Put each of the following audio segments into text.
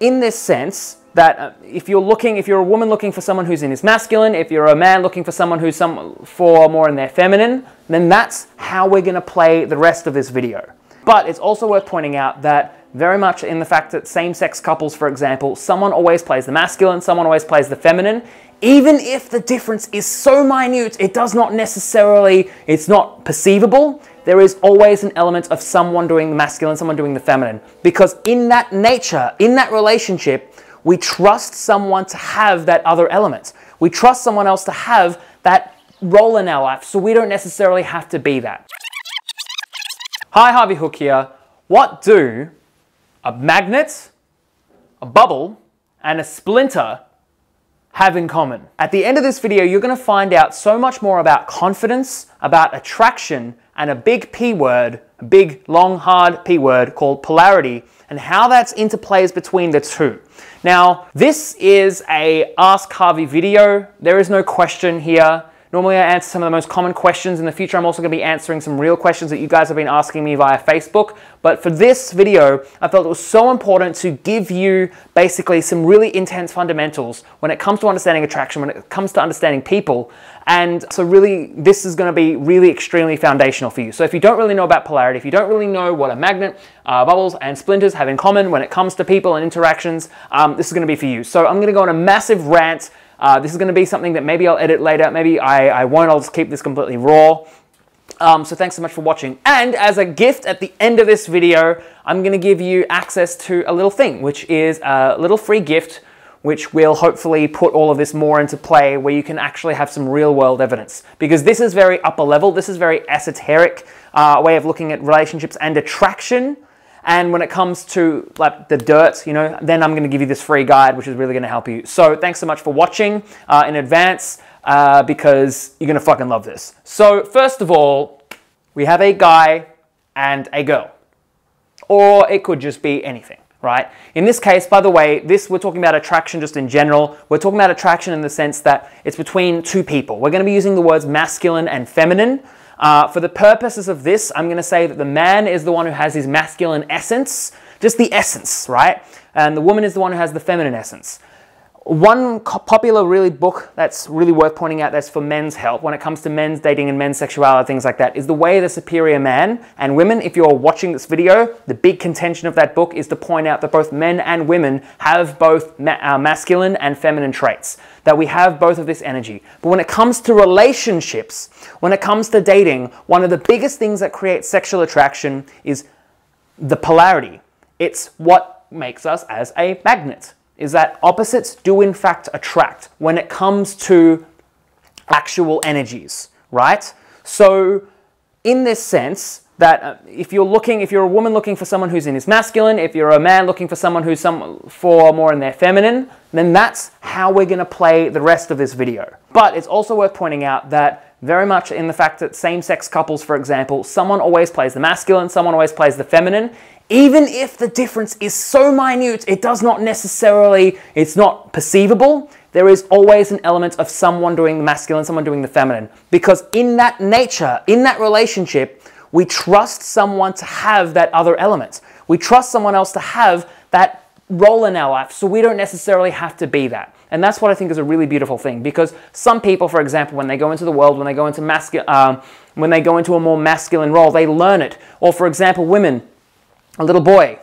in this sense that if you're a woman looking for someone who's in his masculine, if you're a man looking for someone who's more in their feminine, then that's how we're going to play the rest of this video. But it's also worth pointing out that very much in the fact that same-sex couples, for example, someone always plays the masculine, someone always plays the feminine. Even if the difference is so minute, it does not necessarily, it's not perceivable. There is always an element of someone doing the masculine, someone doing the feminine. Because in that nature, in that relationship, we trust someone to have that other element. We trust someone else to have that role in our life, so we don't necessarily have to be that. Hi, Harvey Hooke here. What do a magnet, a bubble, and a splinter have in common? At the end of this video, you're going to find out so much more about confidence, about attraction, and a big P word, a big, long, hard P word called polarity, and how that's interplays between the two. Now, this is a Ask Harvey video. There is no question here. Normally I answer some of the most common questions. In the future, I'm also going to be answering some real questions that you guys have been asking me via Facebook. But for this video, I felt it was so important to give you basically some really intense fundamentals when it comes to understanding attraction, when it comes to understanding people. And so really, this is going to be really extremely foundational for you. So if you don't really know about polarity, if you don't really know what a magnet, bubbles, and splinters have in common when it comes to people and interactions, this is going to be for you. So I'm going to go on a massive rant. This is going to be something that maybe I'll edit later, maybe I won't, I'll just keep this completely raw. So thanks so much for watching. And as a gift at the end of this video, I'm going to give you access to a little thing, which is a little free gift, which will hopefully put all of this more into play, where you can actually have some real world evidence. Because this is very upper level, this is very esoteric way of looking at relationships and attraction. And when it comes to like the dirt, you know, then I'm going to give you this free guide, which is really going to help you. So thanks so much for watching in advance, because you're going to fucking love this. So first of all, we have a guy and a girl, or it could just be anything, right? In this case, by the way, we're talking about attraction just in general. We're talking about attraction in the sense that it's between two people. We're going to be using the words masculine and feminine. For the purposes of this, I'm going to say that the man is the one who has his masculine essence, just the essence, right? And the woman is the one who has the feminine essence. One popular book that's really worth pointing out that's for men's help when it comes to men's dating and men's sexuality, things like that, is The Way of the Superior Man. And women, if you're watching this video, the big contention of that book is to point out that both men and women have both masculine and feminine traits, that we have both of this energy. But when it comes to relationships, when it comes to dating, one of the biggest things that creates sexual attraction is the polarity. It's what makes us as a magnet, is that opposites do in fact attract when it comes to actual energies, right? So in this sense, that if you're a woman looking for someone who's in his masculine, if you're a man looking for someone who's more in their feminine, then that's how we're going to play the rest of this video. But it's also worth pointing out that very much in the fact that same-sex couples, for example, someone always plays the masculine, someone always plays the feminine. Even if the difference is so minute, it does not necessarily, it's not perceivable. There is always an element of someone doing the masculine, someone doing the feminine. Because in that nature, in that relationship, we trust someone to have that other element. We trust someone else to have that role in our life, so we don't necessarily have to be that. And that's what I think is a really beautiful thing, because some people, for example, when they go into the world, when they go into a more masculine role, they learn it. Or for example, women, a little boy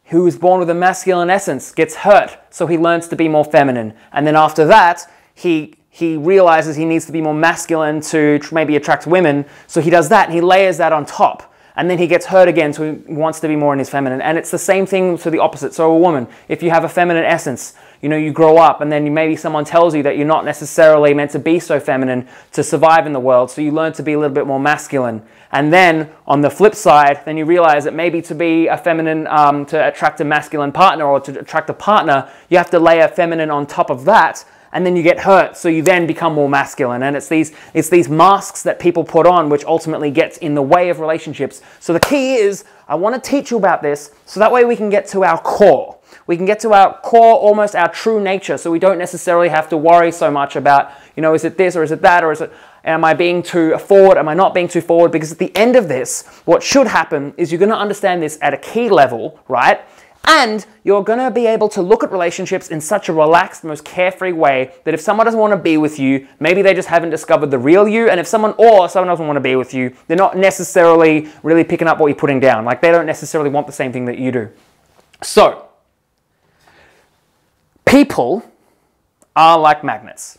who is born with a masculine essence gets hurt, so he learns to be more feminine. And then after that, he realizes he needs to be more masculine to maybe attract women, so he does that and he layers that on top. And then he gets hurt again, so he wants to be more in his feminine. And it's the same thing to the opposite. So a woman, if you have a feminine essence, you know, you grow up and then maybe someone tells you that you're not necessarily meant to be so feminine to survive in the world, so you learn to be a little bit more masculine. And then on the flip side, then you realize that maybe to be a feminine, to attract a masculine partner or to attract a partner, you have to layer feminine on top of that. And then you get hurt, so you then become more masculine. And it's these masks that people put on which ultimately gets in the way of relationships. So the key is, I want to teach you about this, so that way we can get to our core. We can get to our core, almost our true nature, so we don't necessarily have to worry so much about, you know, is it this or is it that, or am I being too forward, am I not being too forward? Because at the end of this, what should happen is you're going to understand this at a key level, right? And you're going to be able to look at relationships in such a relaxed, most carefree way that if someone doesn't want to be with you, maybe they just haven't discovered the real you. And if someone doesn't want to be with you, they're not necessarily really picking up what you're putting down. Like, they don't necessarily want the same thing that you do. So, people are like magnets.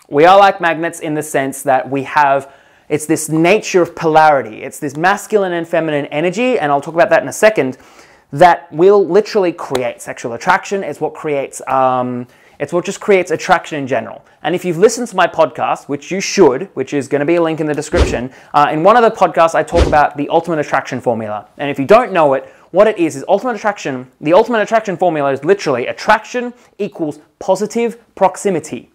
We are like magnets in the sense that we have, it's this nature of polarity. It's this masculine and feminine energy, and I'll talk about that in a second, that will literally create sexual attraction. It's what creates, it's what just creates attraction in general. And if you've listened to my podcast, which you should, which is going to be a link in the description, in one of the podcasts I talk about the ultimate attraction formula. And if you don't know it, what it is ultimate attraction. The ultimate attraction formula is literally attraction equals positive proximity.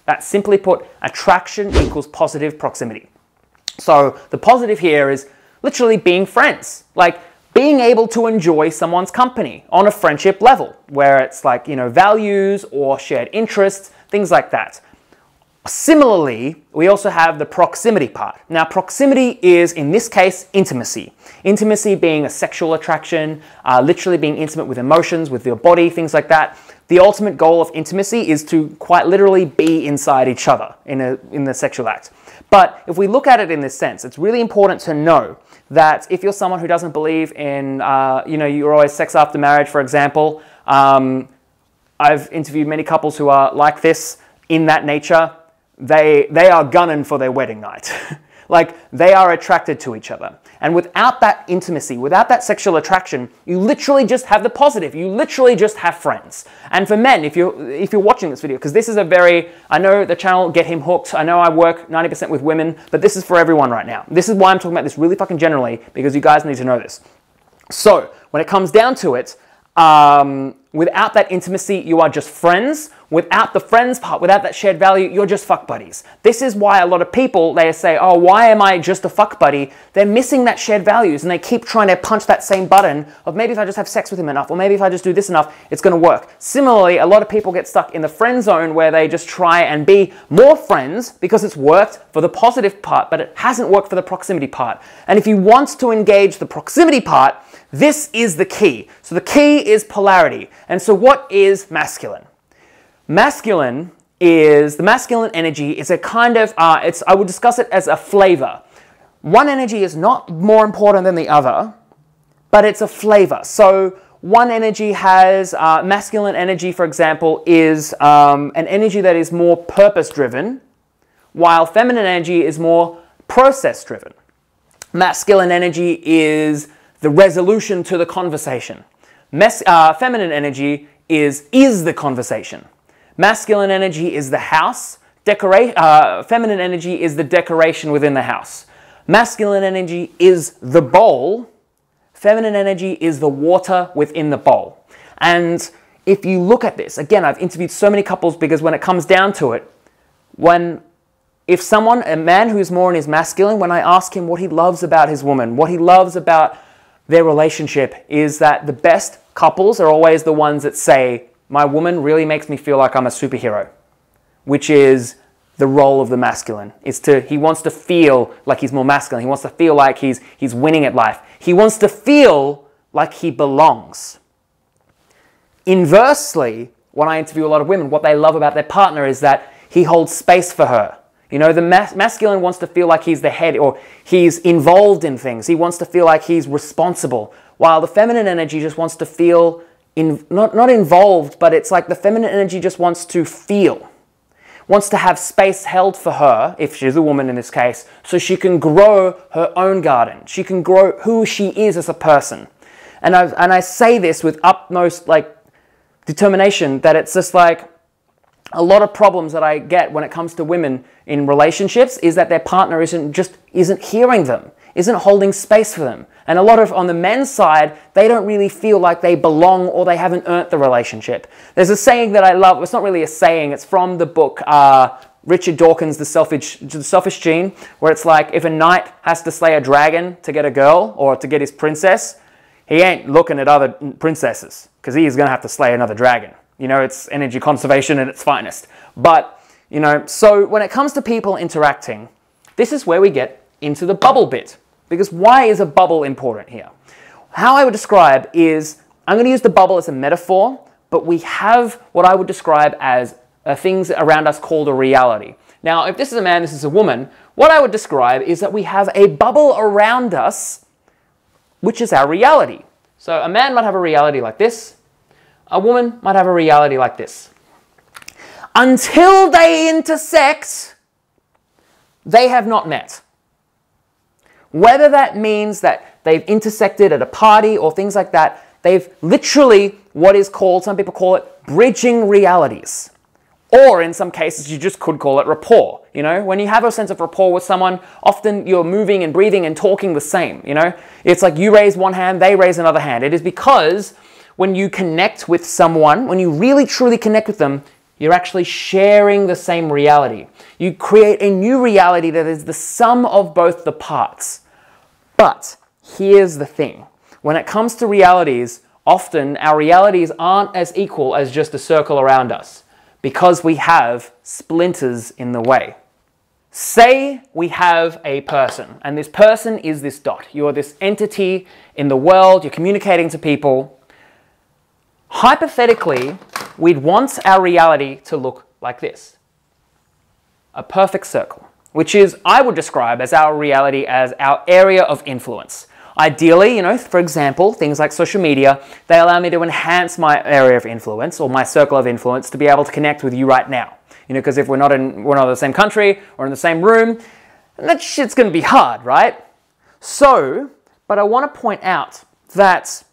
That's simply put, attraction equals positive proximity. So the positive here is literally being friends. Like, being able to enjoy someone's company on a friendship level, where it's like, values or shared interests, things like that. Similarly, we also have the proximity part. Now, proximity is, in this case, intimacy. Intimacy being a sexual attraction, literally being intimate with emotions, with your body, things like that. The ultimate goal of intimacy is to quite literally be inside each other in the sexual act. But if we look at it in this sense, it's really important to know that if you're someone who doesn't believe in, you're always sex after marriage, for example, I've interviewed many couples who are like this, in that nature. They are gunning for their wedding night. Like, they are attracted to each other. And without that intimacy, without that sexual attraction, you literally just have the positive. You literally just have friends. And for men, if you're watching this video, because this is I know the channel Get Him Hooked. I know I work 90% with women, but this is for everyone right now. This is why I'm talking about this really fucking generally, because you guys need to know this. So, when it comes down to it, without that intimacy, you are just friends. Without the friends part, without that shared value, you're just fuck buddies. This is why a lot of people, they say, oh, why am I just a fuck buddy? They're missing that shared values, and they keep trying to punch that same button of maybe if I just have sex with him enough, or maybe if I just do this enough, it's going to work. Similarly, a lot of people get stuck in the friend zone where they just try and be more friends because it's worked for the positive part, but it hasn't worked for the proximity part. And if you want to engage the proximity part, this is the key. So the key is polarity. And so what is masculine? The masculine energy is a kind of, I would discuss it as a flavor. One energy is not more important than the other, but it's a flavor. So one energy has, masculine energy, for example, is an energy that is more purpose-driven, while feminine energy is more process-driven. Masculine energy is the resolution to the conversation. Feminine energy is the conversation. Masculine energy is the house. Feminine energy is the decoration within the house. Masculine energy is the bowl. Feminine energy is the water within the bowl. And if you look at this, again, I've interviewed so many couples because when it comes down to it, if a man who's more in his masculine, when I ask him what he loves about his woman, what he loves about their relationship, is that the best couples are always the ones that say, my woman really makes me feel like I'm a superhero, which is the role of the masculine. He wants to feel like he's more masculine. He wants to feel like he's winning at life. He wants to feel like he belongs. Inversely, when I interview a lot of women, what they love about their partner is that he holds space for her. The masculine wants to feel like he's the head, or he's involved in things. He wants to feel like he's responsible, while the feminine energy just wants to feel not involved, but it's like the feminine energy just wants to feel, wants to have space held for her, if she's a woman in this case, so she can grow her own garden. She can grow who she is as a person. And I say this with utmost determination, that it's just like a lot of problems that I get when it comes to women in relationships is that their partner isn't hearing them, isn't holding space for them. And a lot of, on the men's side, they don't really feel like they belong or they haven't earned the relationship. There's a saying that I love. It's not really a saying. It's from the book Richard Dawkins' The Selfish Gene, where it's like, if a knight has to slay a dragon to get a girl or to get his princess, he ain't looking at other princesses because he is going to have to slay another dragon. It's energy conservation at its finest. But, so when it comes to people interacting, this is where we get into the bubble bit. Because why is a bubble important here? How I would describe is I'm going to use the bubble as a metaphor, but we have what I would describe as things around us called a reality. Now, if this is a man, this is a woman, what I would describe is that we have a bubble around us, which is our reality. So a man might have a reality like this. A woman might have a reality like this. Until they intersect, they have not met. Whether that means that they've intersected at a party or things like that, they've literally what is called, some people call it bridging realities. Or in some cases, you just could call it rapport. You know, when you have a sense of rapport with someone, often you're moving and breathing and talking the same, you know. It's like you raise one hand, they raise another hand. It is because when you connect with someone, when you really truly connect with them, you're actually sharing the same reality. You create a new reality that is the sum of both the parts. But here's the thing. When it comes to realities, often our realities aren't as equal as just a circle around us because we have splinters in the way. Say we have a person, and this person is this dot. You are this entity in the world, you're communicating to people. Hypothetically, we'd want our reality to look like this. A perfect circle, which is, I would describe as our reality as our area of influence. Ideally, you know, for example, things like social media, they allow me to enhance my area of influence or my circle of influence to be able to connect with you right now. You know, because if we're not in the same country or in the same room, that shit's going to be hard, right? So, but I want to point out that,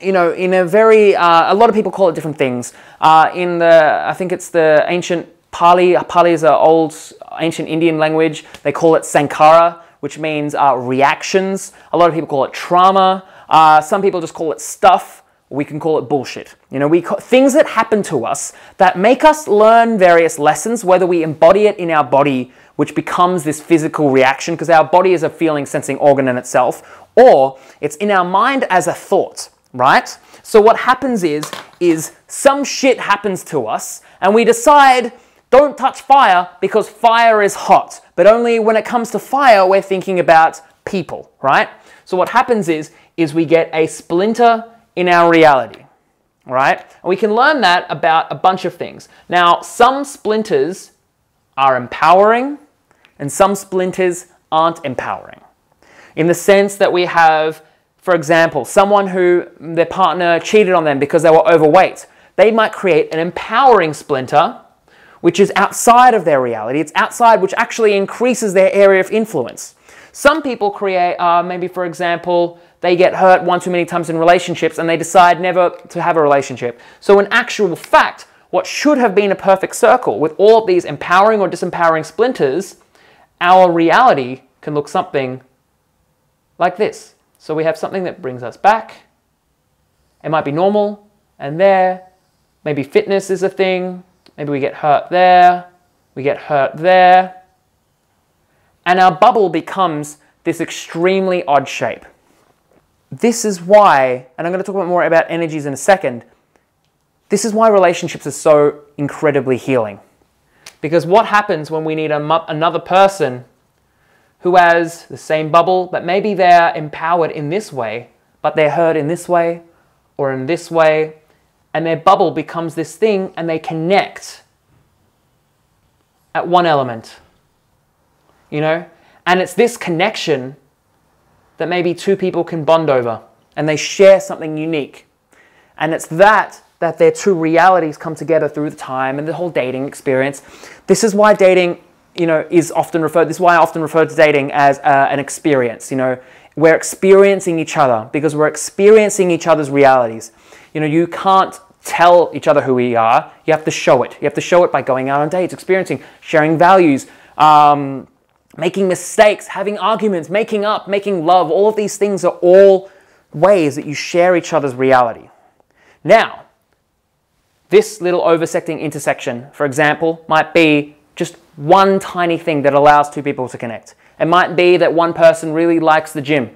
you know, in a very, a lot of people call it different things. I think it's the ancient Pali. Pali is an old ancient Indian language. They call it Sankara, which means reactions. A lot of people call it trauma. Some people just call it stuff. We can call it bullshit. You know, things that happen to us that make us learn various lessons, whether we embody it in our body, which becomes this physical reaction, because our body is a feeling, sensing organ in itself, or it's in our mind as a thought, right? So what happens is some shit happens to us, and we decide, don't touch fire because fire is hot. But only when it comes to fire, we're thinking about people, right? So what happens is we get a splinter in our reality, right? And we can learn that about a bunch of things. Now, some splinters are empowering and some splinters aren't empowering. In the sense that we have, for example, someone who their partner cheated on them because they were overweight. They might create an empowering splinter, which is outside of their reality. It's outside, which actually increases their area of influence. Some people create, maybe for example, they get hurt one too many times in relationships and they decide never to have a relationship. So in actual fact, what should have been a perfect circle with all of these empowering or disempowering splinters, our reality can look something like this. So we have something that brings us back. It might be normal and there. Maybe fitness is a thing. Maybe we get hurt there. We get hurt there. And our bubble becomes this extremely odd shape. This is why, and I'm going to talk more about energies in a second, this is why relationships are so incredibly healing. Because what happens when we need another person who has the same bubble, but maybe they're empowered in this way, but they're hurt in this way, or in this way, and their bubble becomes this thing, and they connect at one element, you know? And it's this connection that maybe two people can bond over, and they share something unique. And it's that their two realities come together through the time and the whole dating experience. This is why dating, you know, is often referred, this is why I often refer to dating as an experience, you know. We're experiencing each other because we're experiencing each other's realities. You know, you can't tell each other who we are. You have to show it. You have to show it by going out on dates, experiencing, sharing values, making mistakes, having arguments, making up, making love. All of these things are all ways that you share each other's reality. Now, this little intersecting intersection, for example, might be just one tiny thing that allows two people to connect. It might be that one person really likes the gym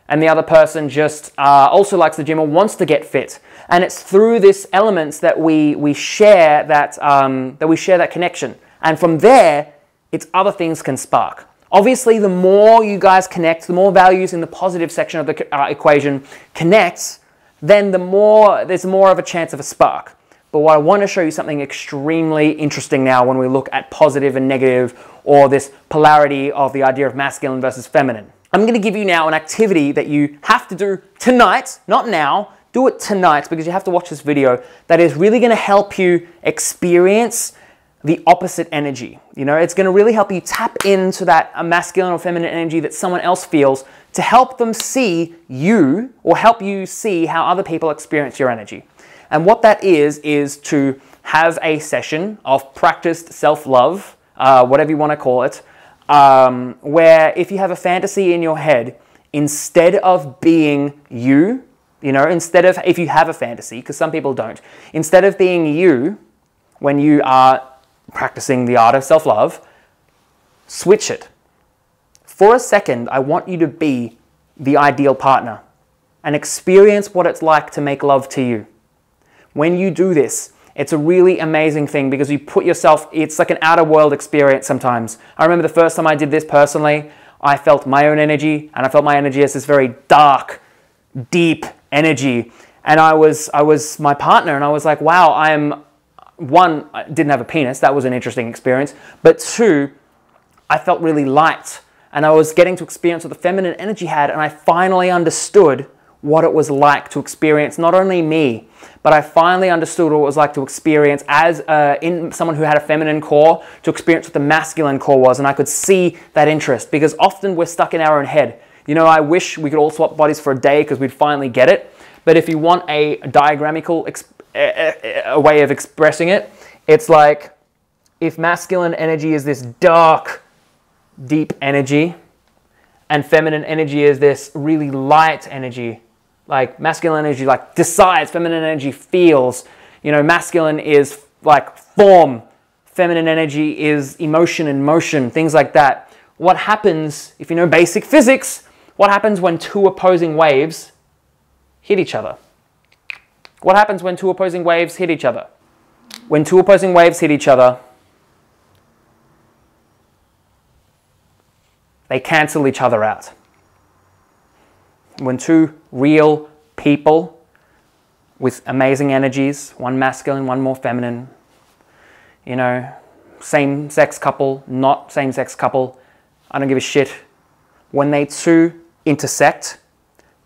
and the other person just also likes the gym or wants to get fit. And it's through this elements that we share that connection. And from there, it's other things can spark. Obviously, the more you guys connect, the more values in the positive section of the equation connects, then there's more of a chance of a spark. But what I want to show you something extremely interesting now when we look at positive and negative, or this polarity of the idea of masculine versus feminine. I'm going to give you now an activity that you have to do tonight, not now, do it tonight because you have to watch this video, that is really going to help you experience the opposite energy. You know, it's going to really help you tap into that masculine or feminine energy that someone else feels, to help them see you, or help you see how other people experience your energy. And what that is to have a session of practiced self-love, whatever you want to call it, where if you have a fantasy in your head, instead of being you, you know, instead of, if you have a fantasy, because some people don't, instead of being you when you are practicing the art of self-love, switch it. For a second, I want you to be the ideal partner and experience what it's like to make love to you. When you do this, it's a really amazing thing because you put yourself, it's like an outer world experience sometimes. I remember the first time I did this personally, I felt my own energy, and I felt my energy as this very dark, deep energy. And I was my partner, and I was like, wow, one, I didn't have a penis. That was an interesting experience. But two, I felt really light, and I was getting to experience what the feminine energy had, and I finally understood what it was like to experience not only me, but I finally understood what it was like to experience as in someone who had a feminine core, to experience what the masculine core was, and I could see that interest, because often we're stuck in our own head. You know, I wish we could all swap bodies for a day because we'd finally get it, but if you want a diagramical a way of expressing it, it's like if masculine energy is this dark, deep energy, and feminine energy is this really light energy. Like masculine energy like decides, feminine energy feels. You know, masculine is like form, feminine energy is emotion and motion, things like that. What happens, if you know basic physics, what happens when two opposing waves hit each other? What happens when two opposing waves hit each other? When two opposing waves hit each other, they cancel each other out. When two real people with amazing energies, one masculine, one more feminine, you know, same-sex couple, not same-sex couple, I don't give a shit. When they two intersect,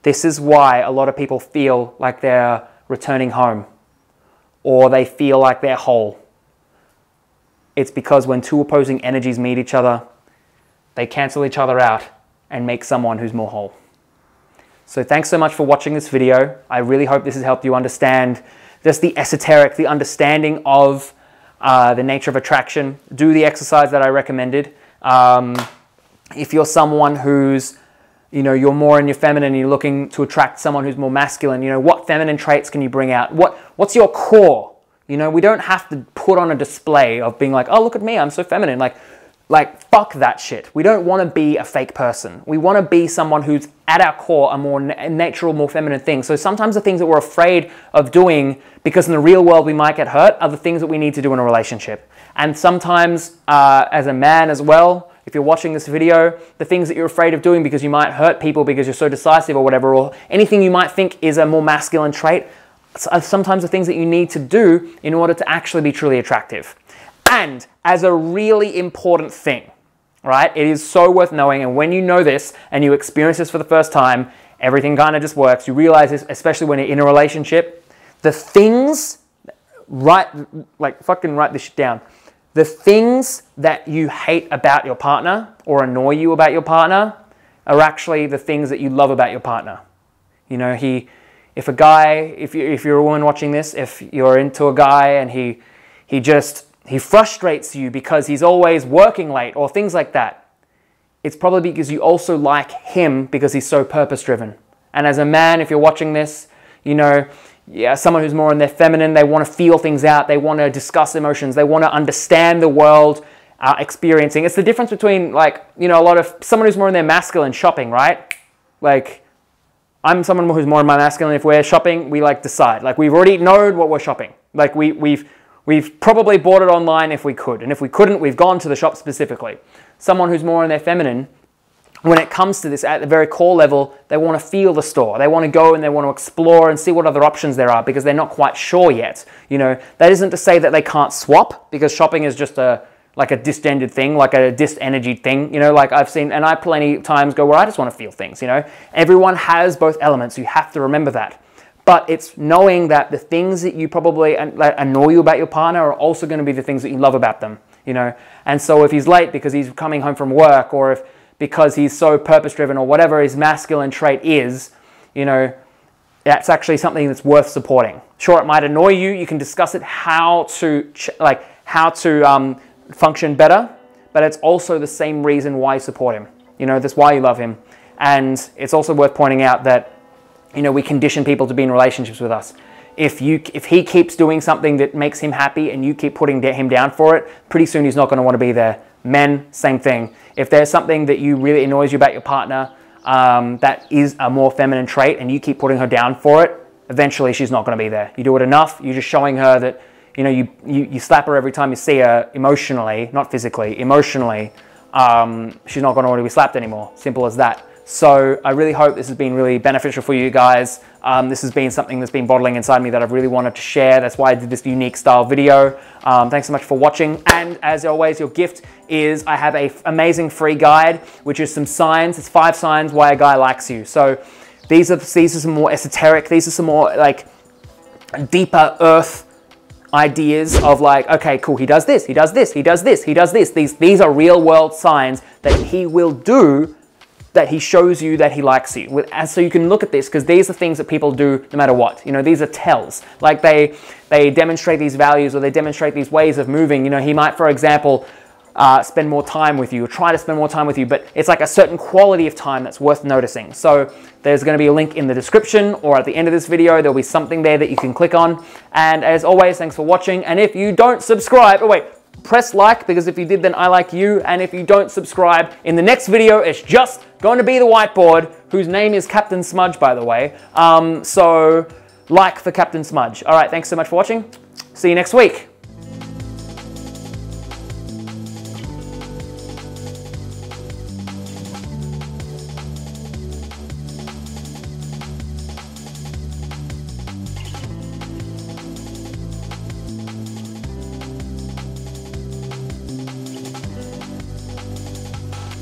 this is why a lot of people feel like they're returning home, or they feel like they're whole. It's because when two opposing energies meet each other, they cancel each other out and make someone who's more whole. So thanks so much for watching this video. I really hope this has helped you understand just the esoteric, the understanding of the nature of attraction. Do the exercise that I recommended. If you're someone who's, you know, you're more in your feminine, you're looking to attract someone who's more masculine, you know, what feminine traits can you bring out? What's your core? You know, we don't have to put on a display of being like, oh, look at me, I'm so feminine. Like, fuck that shit. We don't want to be a fake person. We want to be someone who's at our core a more natural, more feminine thing. So sometimes the things that we're afraid of doing because in the real world we might get hurt are the things that we need to do in a relationship. And sometimes as a man as well, if you're watching this video, the things that you're afraid of doing because you might hurt people because you're so decisive or whatever, or anything you might think is a more masculine trait, are sometimes the things that you need to do in order to actually be truly attractive. And as a really important thing, right, it is so worth knowing, and when you know this and you experience this for the first time, everything kind of just works. You realize this, especially when you're in a relationship, the things, fucking write this shit down. The things that you hate about your partner or annoy you about your partner are actually the things that you love about your partner. You know, if you're a woman watching this, if you're into a guy and he frustrates you because he's always working late or things like that, it's probably because you also like him because he's so purpose-driven. And as a man, if you're watching this, you know, yeah, someone who's more in their feminine, they want to feel things out, they want to discuss emotions, they want to understand the world experiencing. It's the difference between, like, you know, someone who's more in their masculine shopping, right? Like, I'm someone who's more in my masculine. If we're shopping, we like decide. Like, we've already known what we're shopping. Like, we've probably bought it online if we could. And if we couldn't, we've gone to the shop specifically. Someone who's more in their feminine, when it comes to this, at the very core level, they want to feel the store. They want to go and they want to explore and see what other options there are because they're not quite sure yet. You know, that isn't to say that they can't swap, because shopping is just like a distended thing, like a disenergied thing. You know, like I've seen, and I plenty of times go where I just want to feel things, you know. Everyone has both elements. You have to remember that. But it's knowing that the things that you probably annoy you about your partner are also going to be the things that you love about them, you know. And so if he's late because he's coming home from work, or if because he's so purpose-driven, or whatever his masculine trait is, you know, that's actually something that's worth supporting. Sure, it might annoy you. You can discuss it, how to function better, but it's also the same reason why you support him. You know, that's why you love him. And it's also worth pointing out that, you know, we condition people to be in relationships with us. If he keeps doing something that makes him happy and you keep putting him down for it, pretty soon he's not going to want to be there. Men, same thing. If there's something that really annoys you about your partner, that is a more feminine trait, and you keep putting her down for it, eventually she's not going to be there. You do it enough, you're just showing her that, you know, you slap her every time you see her emotionally, not physically, emotionally, she's not going to want to be slapped anymore. Simple as that. So I really hope this has been really beneficial for you guys. This has been something that's been bottling inside me that I've really wanted to share. That's why I did this unique style video. Thanks so much for watching. And as always, your gift is I have an amazing free guide, which is some signs. It's 5 signs why a guy likes you. So these are some more esoteric. These are some more like deeper earth ideas of like, okay, cool, he does this, he does this, he does this, he does this. These are real world signs that he will do, that he shows you that he likes you. And so you can look at this, because these are things that people do no matter what. You know, these are tells. Like they demonstrate these values, or they demonstrate these ways of moving. You know, he might, for example, spend more time with you, or try to spend more time with you, but it's like a certain quality of time that's worth noticing. So there's going to be a link in the description, or at the end of this video, there'll be something there that you can click on. And as always, thanks for watching. And if you don't subscribe, oh wait, press like, because if you did, then I like you. And if you don't subscribe, in the next video, it's just going to be the whiteboard, whose name is Captain Smudge, by the way. So like for Captain Smudge. All right, thanks so much for watching. See you next week.